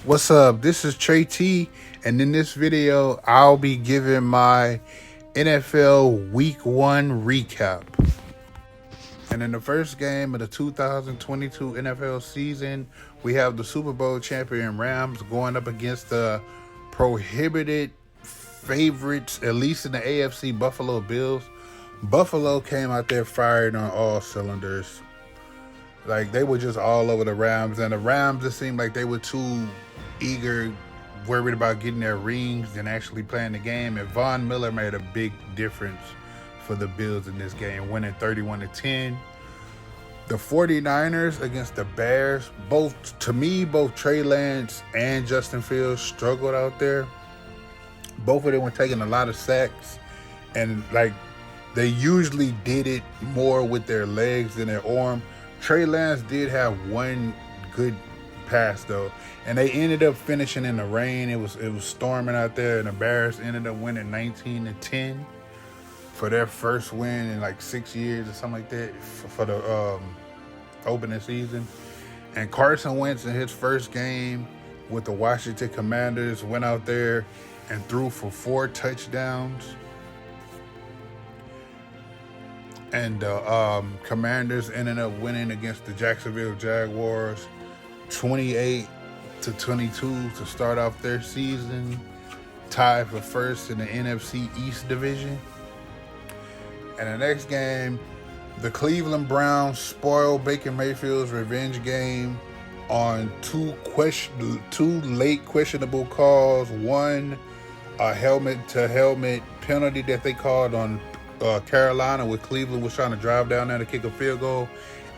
What's up? This is Trey T, and in this video, I'll be giving my NFL Week 1 recap. And in the first game of the 2022 NFL season, we have the Super Bowl champion Rams going up against the prohibited favorites, at least in the AFC, Buffalo Bills. Buffalo came out there firing on all cylinders. Like, they were just all over the Rams, and the Rams, it seemed like they were too eager, worried about getting their rings than actually playing the game. And Von Miller made a big difference for the Bills in this game, winning 31-10. The 49ers against the Bears, both Trey Lance and Justin Fields struggled out there. Both of them were taking a lot of sacks, and they usually did it more with their legs than their arm. Trey Lance did have one good pass though, and they ended up finishing in the rain. It was storming out there, and the Bears ended up winning 19-10 for their first win in 6 years or something like that for the opening season. And Carson Wentz in his first game with the Washington Commanders went out there and threw for 4 touchdowns. And the Commanders ended up winning against the Jacksonville Jaguars 28-22 to start off their season, tied for first in the NFC East division. And the next game, the Cleveland Browns spoiled Baker Mayfield's revenge game on two late questionable calls. One, a helmet-to-helmet penalty that they called on Carolina, where Cleveland was trying to drive down there to kick a field goal,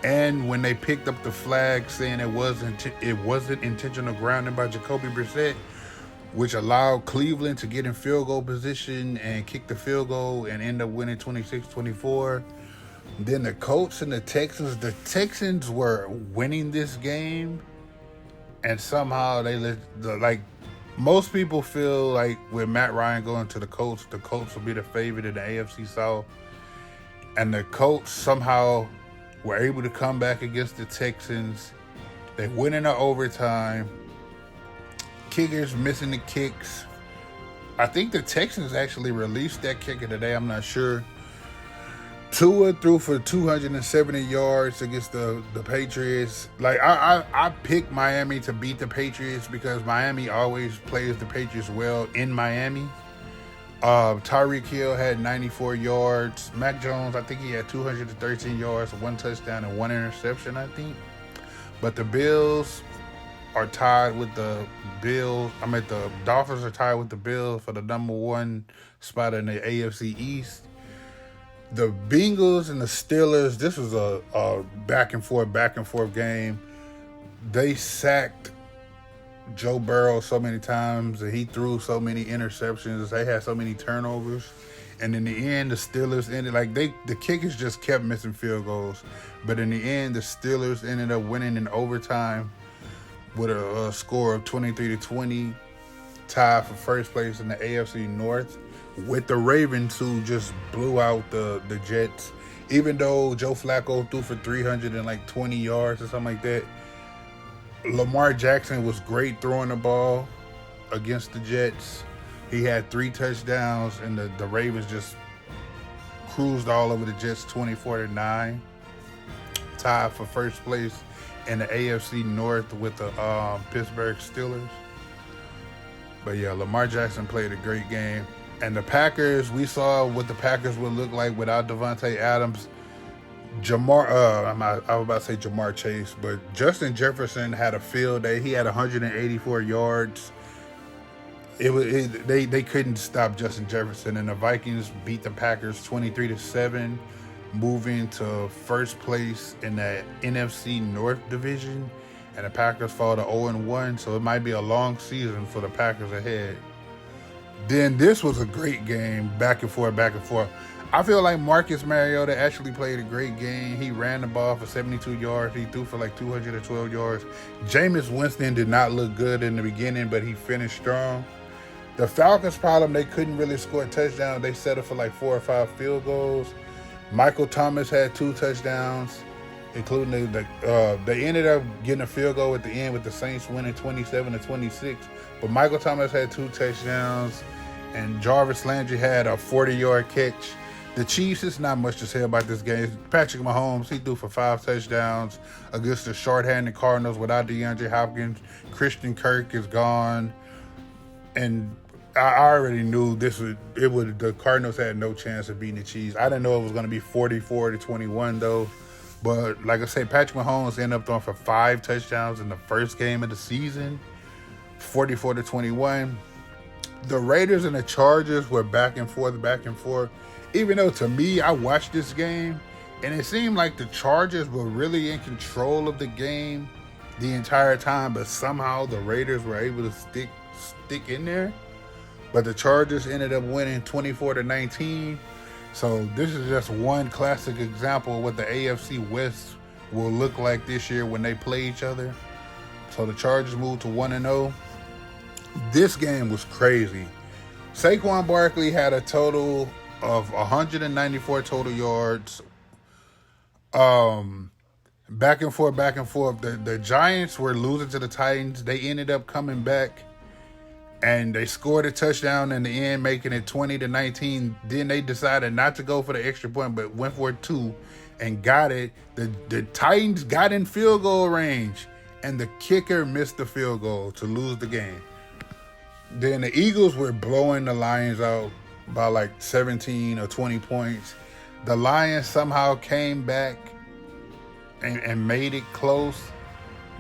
and when they picked up the flag saying it wasn't intentional grounding by Jacoby Brissett, which allowed Cleveland to get in field goal position and kick the field goal and end up winning 26-24. Then the Colts and the Texans were winning this game, and somehow most people feel like with Matt Ryan going to the Colts will be the favorite in the AFC South. And the Colts somehow were able to come back against the Texans. They win in the overtime. Kickers missing the kicks. I think the Texans actually released that kicker today. I'm not sure. Tua threw for 270 yards against the Patriots. I picked Miami to beat the Patriots because Miami always plays the Patriots well in Miami. Tyreek Hill had 94 yards. Mac Jones, I think he had 213 yards, 1 touchdown and 1 interception, I think. But the Bills are tied with the Dolphins are tied with the Bills for the number 1 spot in the AFC East. The Bengals and the Steelers, this was a back and forth game. They sacked Joe Burrow so many times, and he threw so many interceptions. They had so many turnovers. And in the end, the Steelers ended, the kickers just kept missing field goals. But in the end, the Steelers ended up winning in overtime with a score of 23-20, tied for first place in the AFC North, with the Ravens, who just blew out the Jets. Even though Joe Flacco threw for 320 yards or something like that, Lamar Jackson was great throwing the ball against the Jets. He had 3 touchdowns, and the Ravens just cruised all over the Jets 24-9, tied for first place in the AFC North with the Pittsburgh Steelers. But yeah, Lamar Jackson played a great game. And the Packers, we saw what the Packers would look like without Devontae Adams. I was about to say Jamar Chase, but Justin Jefferson had a field day. He had 184 yards. They couldn't stop Justin Jefferson, and the Vikings beat the Packers 23-7, moving to first place in the NFC North division. And the Packers fall to 0-1, so it might be a long season for the Packers ahead. Then this was a great game, back and forth. I feel like Marcus Mariota actually played a great game. He ran the ball for 72 yards. He threw for 212 yards. Jameis Winston did not look good in the beginning, but he finished strong. The Falcons' problem, they couldn't really score a touchdown. They settled for 4 or 5 field goals. Michael Thomas had 2 touchdowns. including they ended up getting a field goal at the end with the Saints winning 27-26. But Michael Thomas had 2 touchdowns, and Jarvis Landry had a 40-yard catch. The Chiefs, it's not much to say about this game. Patrick Mahomes, he threw for 5 touchdowns against the short-handed Cardinals without DeAndre Hopkins. Christian Kirk is gone, and I already knew the Cardinals had no chance of beating the Chiefs. I didn't know it was going to be 44-21 though. But like I say, Patrick Mahomes ended up throwing for 5 touchdowns in the first game of the season, 44-21. The Raiders and the Chargers were back and forth. Even though to me, I watched this game and it seemed like the Chargers were really in control of the game the entire time, but somehow the Raiders were able to stick in there. But the Chargers ended up winning 24-19. So this is just one classic example of what the NFC West will look like this year when they play each other. So the Chargers moved to 1-0. This game was crazy. Saquon Barkley had a total of 194 total yards. Back and forth. The Giants were losing to the Titans. They ended up coming back, and they scored a touchdown in the end, making it 20-19. Then they decided not to go for the extra point, but went for 2 and got it. The Titans got in field goal range, and the kicker missed the field goal to lose the game. Then the Eagles were blowing the Lions out by like 17 or 20 points. The Lions somehow came back and made it close,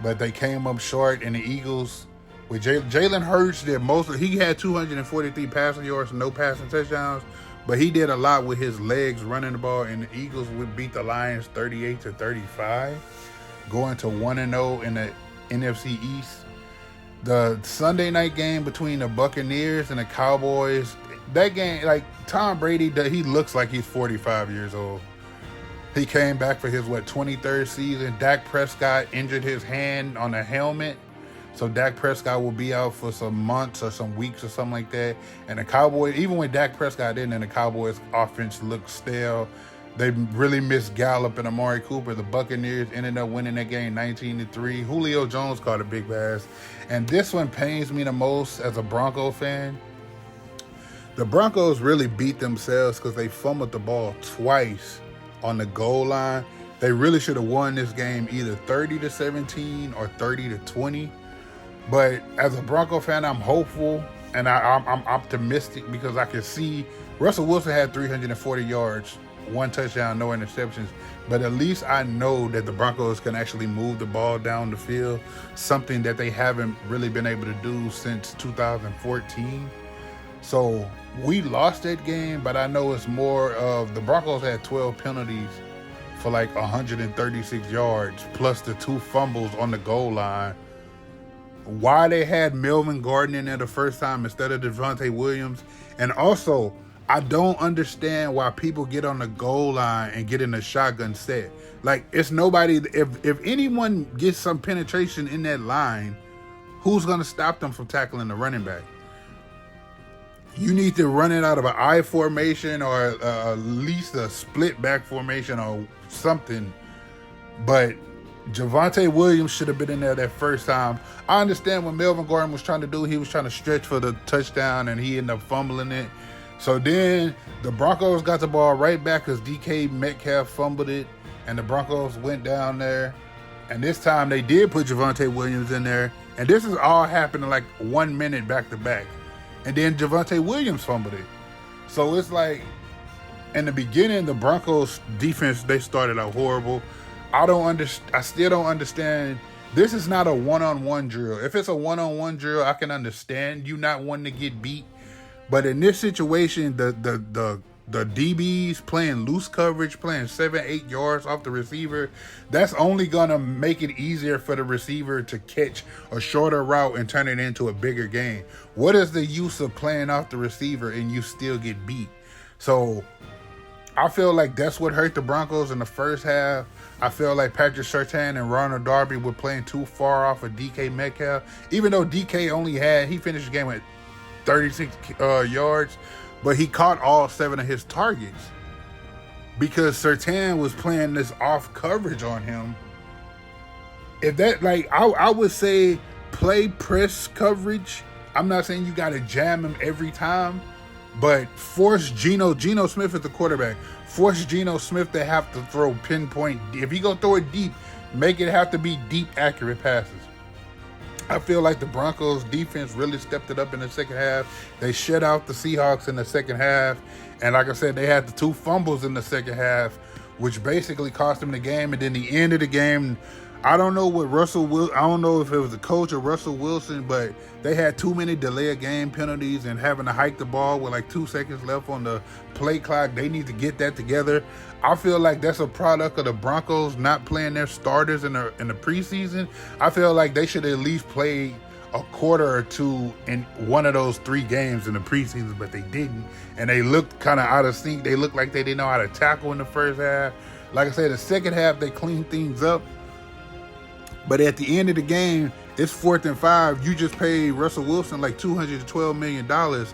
but they came up short, and the Eagles, with Jalen Hurts, he had 243 passing yards, no passing touchdowns, but he did a lot with his legs running the ball, and the Eagles would beat the Lions 38-35, going to 1-0 in the NFC East. The Sunday night game between the Buccaneers and the Cowboys, that game, like Tom Brady, he looks like he's 45 years old. He came back for his, 23rd season. Dak Prescott injured his hand on a helmet. So Dak Prescott will be out for some months or some weeks or something like that. And the Cowboys, even when Dak Prescott didn't, and the Cowboys offense looked stale, they really missed Gallup and Amari Cooper. The Buccaneers ended up winning that game 19-3. Julio Jones caught a big pass. And this one pains me the most as a Bronco fan. The Broncos really beat themselves because they fumbled the ball twice on the goal line. They really should have won this game either 30-17 or 30-20. But as a Bronco fan, I'm hopeful and I'm optimistic because I can see Russell Wilson had 340 yards, 1 touchdown, no interceptions. But at least I know that the Broncos can actually move the ball down the field, something that they haven't really been able to do since 2014. So we lost that game, but I know it's more of the Broncos had 12 penalties for like 136 yards, plus the 2 fumbles on the goal line. Why they had Melvin Gordon in there the first time instead of Devontae Williams. And also, I don't understand why people get on the goal line and get in a shotgun set. Like, it's nobody, if anyone gets some penetration in that line, who's going to stop them from tackling the running back? You need to run it out of an I formation or at least a split back formation or something. But Javonte Williams should have been in there that first time. I understand what Melvin Gordon was trying to do. He was trying to stretch for the touchdown, and he ended up fumbling it. So then the Broncos got the ball right back because DK Metcalf fumbled it, and the Broncos went down there. And this time they did put Javonte Williams in there. And this is all happening like 1 minute back to back. And then Javonte Williams fumbled it. So it's like, in the beginning, the Broncos defense, they started out horrible. I still don't understand. This is not a one-on-one drill. If it's a one-on-one drill, I can understand you not wanting to get beat. But in this situation, the DBs playing loose coverage, playing 7-8 yards off the receiver, that's only going to make it easier for the receiver to catch a shorter route and turn it into a bigger game. What is the use of playing off the receiver and you still get beat? So I feel like that's what hurt the Broncos in the first half. I feel like Patrick Surtain and Ronald Darby were playing too far off of DK Metcalf. Even though DK he finished the game at 36 yards, but he caught all 7 of his targets. because Surtain was playing this off coverage on him. If that, like, I would say play press coverage. I'm not saying you got to jam him every time, but force Geno Smith at the quarterback. Force Geno Smith to have to throw pinpoint. If he go throw it deep, make it have to be deep, accurate passes. I feel like the Broncos defense really stepped it up in the second half. They shut out the Seahawks in the second half. And like I said, they had the 2 fumbles in the second half, which basically cost them the game. And then the end of the game, I don't know what I don't know if it was the coach or Russell Wilson, but they had too many delay of game penalties and having to hike the ball with like 2 seconds left on the play clock. They need to get that together. I feel like that's a product of the Broncos not playing their starters in the preseason. I feel like they should at least play a quarter or 2 in one of those 3 games in the preseason, but they didn't. And they looked kind of out of sync. They looked like they didn't know how to tackle in the first half. Like I said, the second half, they cleaned things up. But at the end of the game, it's 4th and 5. You just paid Russell Wilson like $212 million.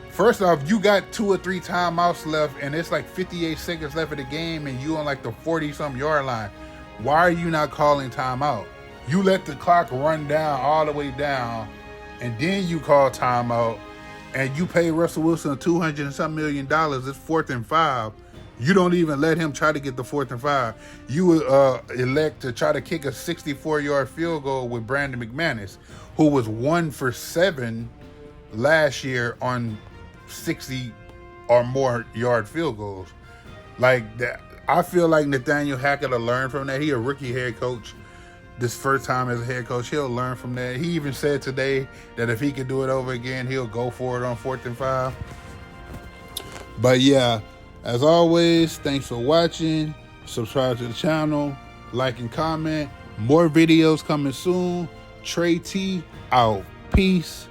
First off, you got 2 or 3 timeouts left, and it's like 58 seconds left of the game, and you on like the 40-something yard line. Why are you not calling timeout? You let the clock run down all the way down, and then you call timeout, and you pay Russell Wilson $200 and something million. It's 4th and 5. You don't even let him try to get the 4th and 5. You elect to try to kick a 64-yard field goal with Brandon McManus, who was 1 for 7 last year on 60 or more yard field goals. Like that, I feel like Nathaniel Hackett will learn from that. He a rookie head coach. This first time as a head coach, he'll learn from that. He even said today that if he could do it over again, he'll go for it on 4th and 5. But yeah, as always, thanks for watching. Subscribe to the channel, like and comment. More videos coming soon. Trey T out. Peace.